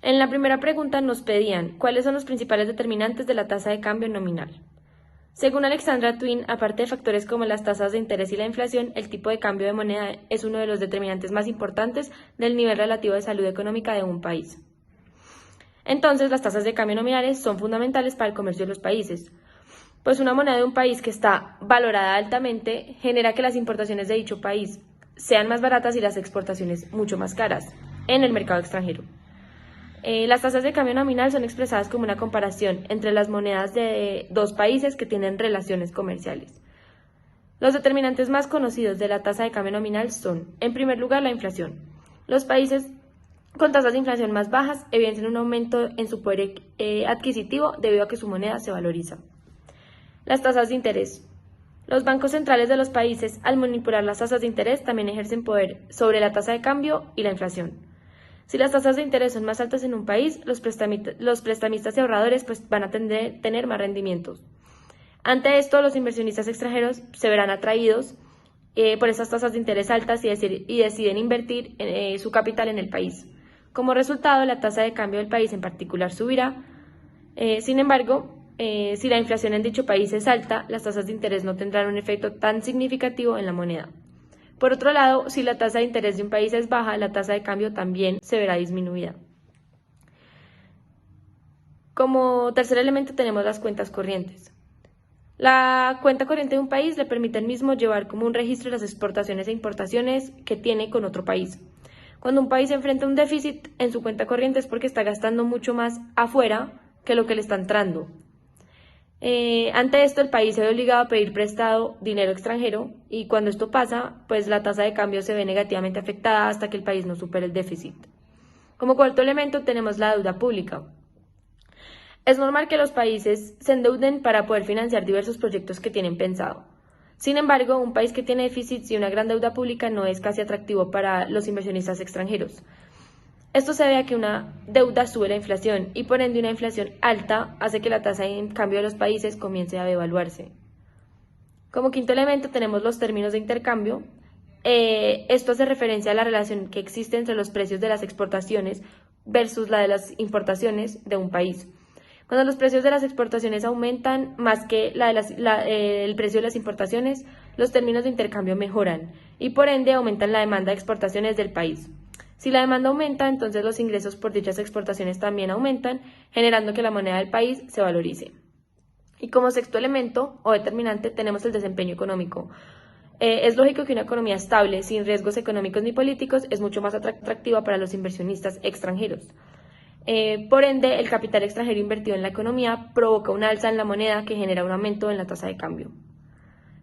En la primera pregunta nos pedían cuáles son los principales determinantes de la tasa de cambio nominal. Según Alexandra Twin, aparte de factores como las tasas de interés y la inflación, el tipo de cambio de moneda es uno de los determinantes más importantes del nivel relativo de salud económica de un país. Entonces, las tasas de cambio nominales son fundamentales para el comercio de los países, pues una moneda de un país que está valorada altamente genera que las importaciones de dicho país sean más baratas y las exportaciones mucho más caras en el mercado extranjero. Las tasas de cambio nominal son expresadas como una comparación entre las monedas de dos países que tienen relaciones comerciales. Los determinantes más conocidos de la tasa de cambio nominal son, en primer lugar, la inflación. Los países con tasas de inflación más bajas evidencian un aumento en su poder adquisitivo debido a que su moneda se valoriza. Las tasas de interés. Los bancos centrales de los países, al manipular las tasas de interés, también ejercen poder sobre la tasa de cambio y la inflación. Si las tasas de interés son más altas en un país, los prestamistas y ahorradores van a tener más rendimientos. Ante esto, los inversionistas extranjeros se verán atraídos por esas tasas de interés altas y deciden invertir su capital en el país. Como resultado, la tasa de cambio del país en particular subirá. Sin embargo, si la inflación en dicho país es alta, las tasas de interés no tendrán un efecto tan significativo en la moneda. Por otro lado, si la tasa de interés de un país es baja, la tasa de cambio también se verá disminuida. Como tercer elemento tenemos las cuentas corrientes. La cuenta corriente de un país le permite al mismo llevar como un registro de las exportaciones e importaciones que tiene con otro país. Cuando un país enfrenta un déficit en su cuenta corriente es porque está gastando mucho más afuera que lo que le está entrando. Ante esto, el país se ve obligado a pedir prestado dinero extranjero y cuando esto pasa, pues la tasa de cambio se ve negativamente afectada hasta que el país no supere el déficit. Como cuarto elemento tenemos la deuda pública. Es normal que los países se endeuden para poder financiar diversos proyectos que tienen pensado. Sin embargo, un país que tiene déficits y una gran deuda pública no es casi atractivo para los inversionistas extranjeros. Esto se debe a que una deuda sube la inflación y por ende una inflación alta hace que la tasa de cambio de los países comience a devaluarse. Como quinto elemento tenemos los términos de intercambio. Esto hace referencia a la relación que existe entre los precios de las exportaciones versus la de las importaciones de un país. Cuando los precios de las exportaciones aumentan más que el precio de las importaciones, los términos de intercambio mejoran y por ende aumentan la demanda de exportaciones del país. Si la demanda aumenta, entonces los ingresos por dichas exportaciones también aumentan, generando que la moneda del país se valorice. Y como sexto elemento o determinante tenemos el desempeño económico. Es lógico que una economía estable, sin riesgos económicos ni políticos, es mucho más atractiva para los inversionistas extranjeros. Por ende, el capital extranjero invertido en la economía provoca un alza en la moneda que genera un aumento en la tasa de cambio.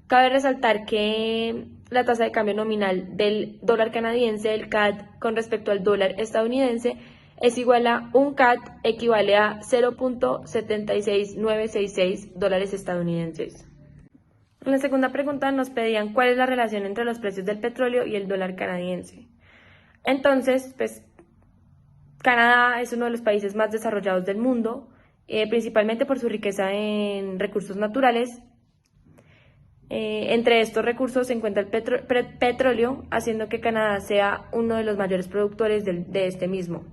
Cabe resaltar que la tasa de cambio nominal del dólar canadiense, el CAD, con respecto al dólar estadounidense, es igual a un CAD equivale a 0.76966 dólares estadounidenses. En la segunda pregunta nos pedían cuál es la relación entre los precios del petróleo y el dólar canadiense. Entonces, pues Canadá es uno de los países más desarrollados del mundo, principalmente por su riqueza en recursos naturales. Entre estos recursos se encuentra el petróleo, haciendo que Canadá sea uno de los mayores productores de este mismo.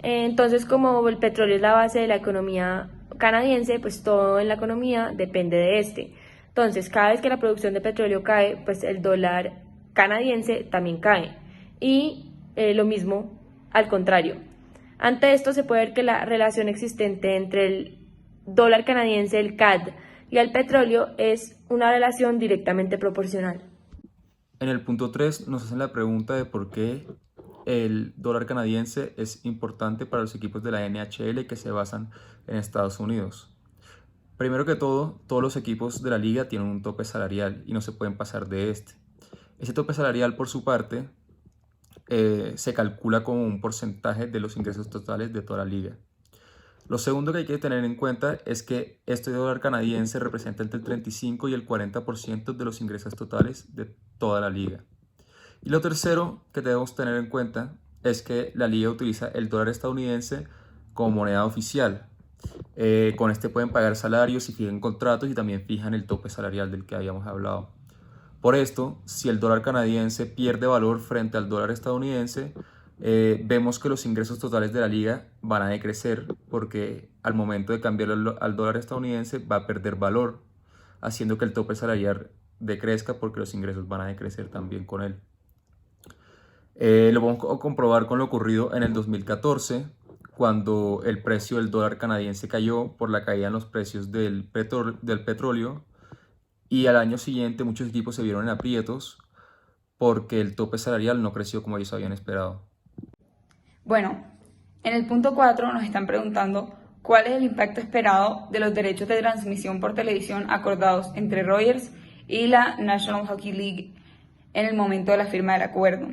Entonces, como el petróleo es la base de la economía canadiense, pues todo en la economía depende de este. Entonces, cada vez que la producción de petróleo cae, pues el dólar canadiense también cae. Y lo mismo al contrario. Ante esto se puede ver que la relación existente entre el dólar canadiense, el CAD, y el petróleo es una relación directamente proporcional. En el punto 3 nos hacen la pregunta de por qué el dólar canadiense es importante para los equipos de la NHL que se basan en Estados Unidos. Primero que todo, todos los equipos de la liga tienen un tope salarial y no se pueden pasar de este. Ese tope salarial, por su parte, se calcula como un porcentaje de los ingresos totales de toda la liga. Lo segundo que hay que tener en cuenta es que este dólar canadiense representa entre el 35 y el 40% de los ingresos totales de toda la liga. Y lo tercero que debemos tener en cuenta es que la liga utiliza el dólar estadounidense como moneda oficial. Con este pueden pagar salarios y fijan contratos y también fijan el tope salarial del que habíamos hablado. Por esto, si el dólar canadiense pierde valor frente al dólar estadounidense, vemos que los ingresos totales de la liga van a decrecer porque al momento de cambiarlo al dólar estadounidense va a perder valor, haciendo que el tope salarial decrezca porque los ingresos van a decrecer también con él. Lo vamos a comprobar con lo ocurrido en el 2014, cuando el precio del dólar canadiense cayó por la caída en los precios del petróleo, y al año siguiente muchos equipos se vieron en aprietos porque el tope salarial no creció como ellos habían esperado. Bueno, en el punto 4 nos están preguntando cuál es el impacto esperado de los derechos de transmisión por televisión acordados entre Rogers y la National Hockey League en el momento de la firma del acuerdo.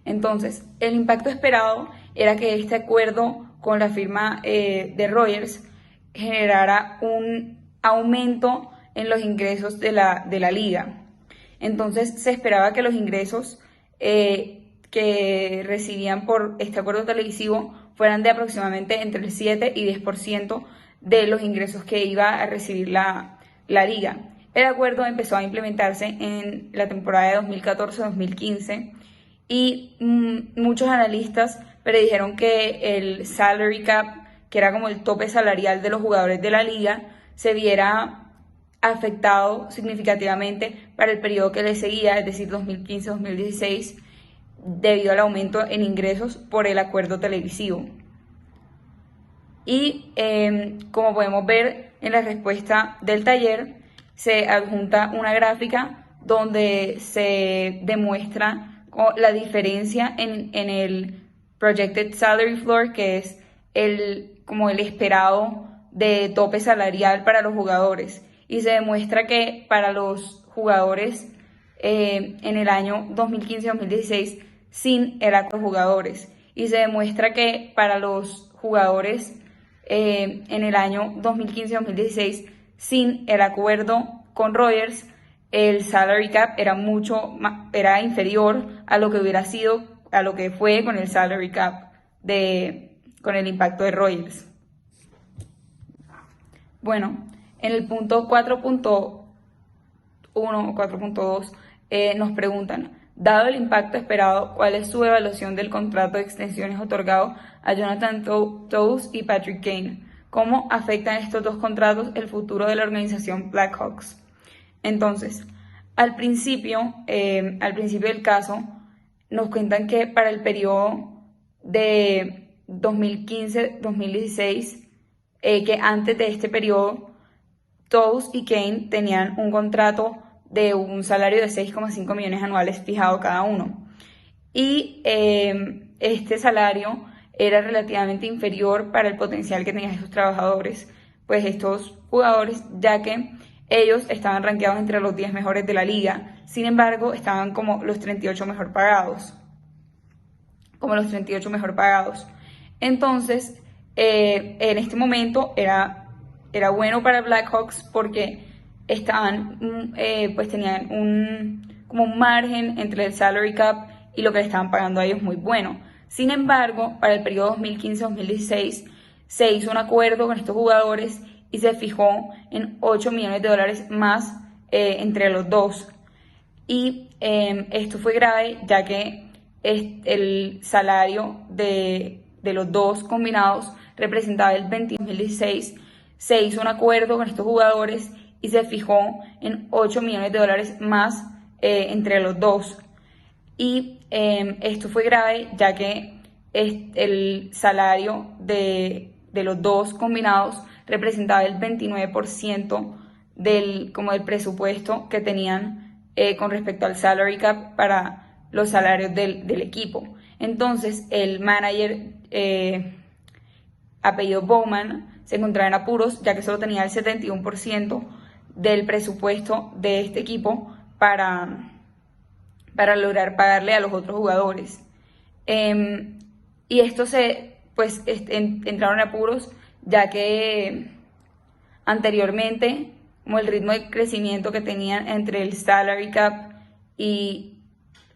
Entonces, el impacto esperado era que este acuerdo con la firma de Rogers generara un aumento en los ingresos de la liga. Entonces, se esperaba que los ingresos que recibían por este acuerdo televisivo fueran de aproximadamente entre el 7 y 10% de los ingresos que iba a recibir la liga. El acuerdo empezó a implementarse en la temporada de 2014-2015 y muchos analistas predijeron que el salary cap, que era como el tope salarial de los jugadores de la liga, se viera afectado significativamente para el periodo que le seguía, es decir, 2015-2016, debido al aumento en ingresos por el acuerdo televisivo. Y como podemos ver en la respuesta del taller, se adjunta una gráfica donde se demuestra la diferencia en el projected salary floor, que es como el esperado de tope salarial para los jugadores, y se demuestra que para los jugadores en el año 2015-2016 sin el acuerdo de jugadores, y se demuestra que para los jugadores en el año 2015-2016 sin el acuerdo con Rogers, el salary cap era inferior a lo que hubiera sido, a lo que fue con el salary cap con el impacto de Rogers. Bueno, en el punto 4.1 o 4.2 nos preguntan, dado el impacto esperado, ¿cuál es su evaluación del contrato de extensiones otorgado a Jonathan Toews y Patrick Kane? ¿Cómo afectan estos dos contratos el futuro de la organización Blackhawks? Entonces, al principio del caso, nos cuentan que para el periodo de 2015-2016, que antes de este periodo, Toews y Kane tenían un contrato de un salario de 6,5 millones anuales fijado cada uno. Y este salario era relativamente inferior para el potencial que tenían estos trabajadores, pues estos jugadores, ya que ellos estaban rankeados entre los 10 mejores de la liga. Sin embargo, estaban como los 38 mejor pagados. Entonces, en este momento era bueno para Blackhawks porque pues tenían como un margen entre el salary cap y lo que le estaban pagando a ellos muy bueno. Sin embargo, para el periodo 2015-2016 se hizo un acuerdo con estos jugadores y se fijó en $8 millones más entre los dos. Y esto fue grave, ya que el salario de los dos combinados representaba el 2016. Se hizo un acuerdo con estos jugadores y se fijó en $8 millones más entre los dos. Y esto fue grave, ya que el salario de los dos combinados representaba el 29% del presupuesto que tenían con respecto al salary cap para los salarios del equipo. Entonces, el manager apellido Bowman se encontraba en apuros, ya que solo tenía el 71% del presupuesto de este equipo para lograr pagarle a los otros jugadores. Y esto entraron en apuros, ya que anteriormente, como el ritmo de crecimiento que tenían entre el salary cap y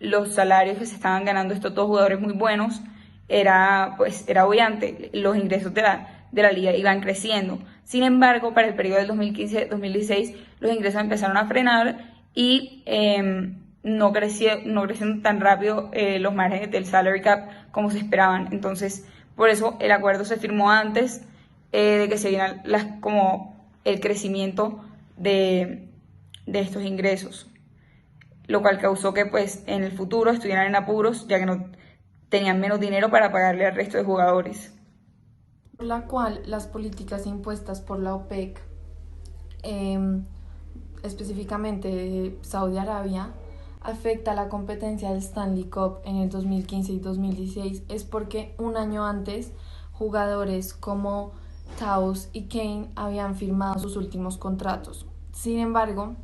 los salarios que se estaban ganando estos dos jugadores muy buenos, era obviante, los ingresos de la liga iban creciendo. Sin embargo, para el periodo del 2015-2016, los ingresos empezaron a frenar y no crecieron tan rápido los márgenes del salary cap como se esperaban. Entonces, por eso el acuerdo se firmó antes de que se viera como el crecimiento de estos ingresos, lo cual causó que pues en el futuro estuvieran en apuros, ya que no tenían menos dinero para pagarle al resto de jugadores. Por la cual las políticas impuestas por la OPEC, específicamente Saudi Arabia, afecta la competencia del Stanley Cup en el 2015 y 2016 es porque un año antes jugadores como Taus y Kane habían firmado sus últimos contratos. Sin embargo,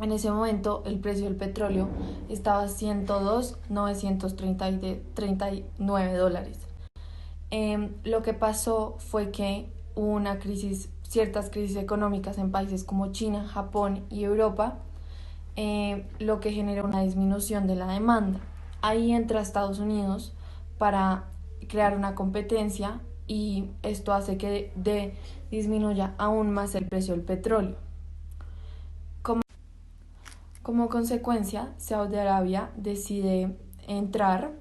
en ese momento el precio del petróleo estaba a $102,939. Lo que pasó fue que hubo ciertas crisis económicas en países como China, Japón y Europa, lo que genera una disminución de la demanda. Ahí entra Estados Unidos para crear una competencia y esto hace que disminuya aún más el precio del petróleo. Como consecuencia, Saudi Arabia decide entrar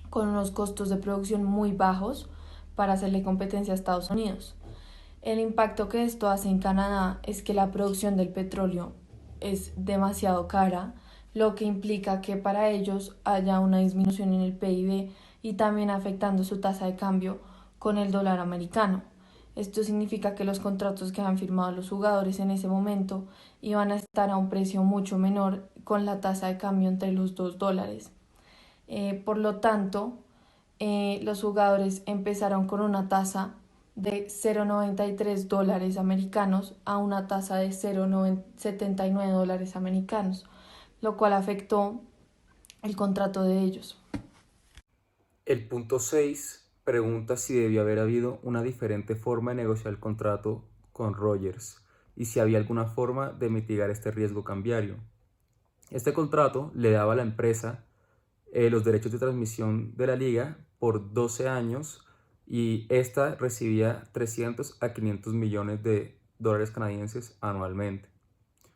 con unos costos de producción muy bajos para hacerle competencia a Estados Unidos. El impacto que esto hace en Canadá es que la producción del petróleo es demasiado cara, lo que implica que para ellos haya una disminución en el PIB y también afectando su tasa de cambio con el dólar americano. Esto significa que los contratos que han firmado los jugadores en ese momento iban a estar a un precio mucho menor con la tasa de cambio entre los $2. Por lo tanto, los jugadores empezaron con una tasa de $0.93 americanos a una tasa de $0.79 americanos, lo cual afectó el contrato de ellos. El punto 6 pregunta si debió haber habido una diferente forma de negociar el contrato con Rogers y si había alguna forma de mitigar este riesgo cambiario. Este contrato le daba a la empresa los derechos de transmisión de la liga por 12 años y esta recibía 300 a 500 millones de dólares canadienses anualmente.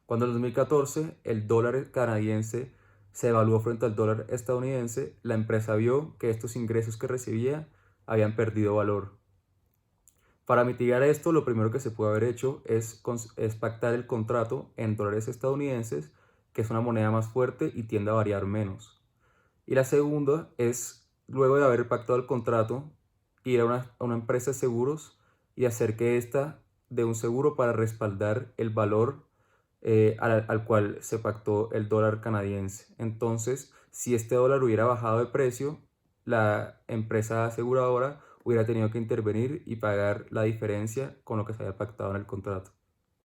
Cuando en 2014 el dólar canadiense se evaluó frente al dólar estadounidense, la empresa vio que estos ingresos que recibía habían perdido valor. Para mitigar esto, lo primero que se puede haber hecho es pactar el contrato en dólares estadounidenses, que es una moneda más fuerte y tiende a variar menos. Y la segunda es, luego de haber pactado el contrato, ir a una empresa de seguros y hacer que ésta dé un seguro para respaldar el valor al cual se pactó el dólar canadiense. Entonces, si este dólar hubiera bajado de precio, la empresa aseguradora hubiera tenido que intervenir y pagar la diferencia con lo que se había pactado en el contrato.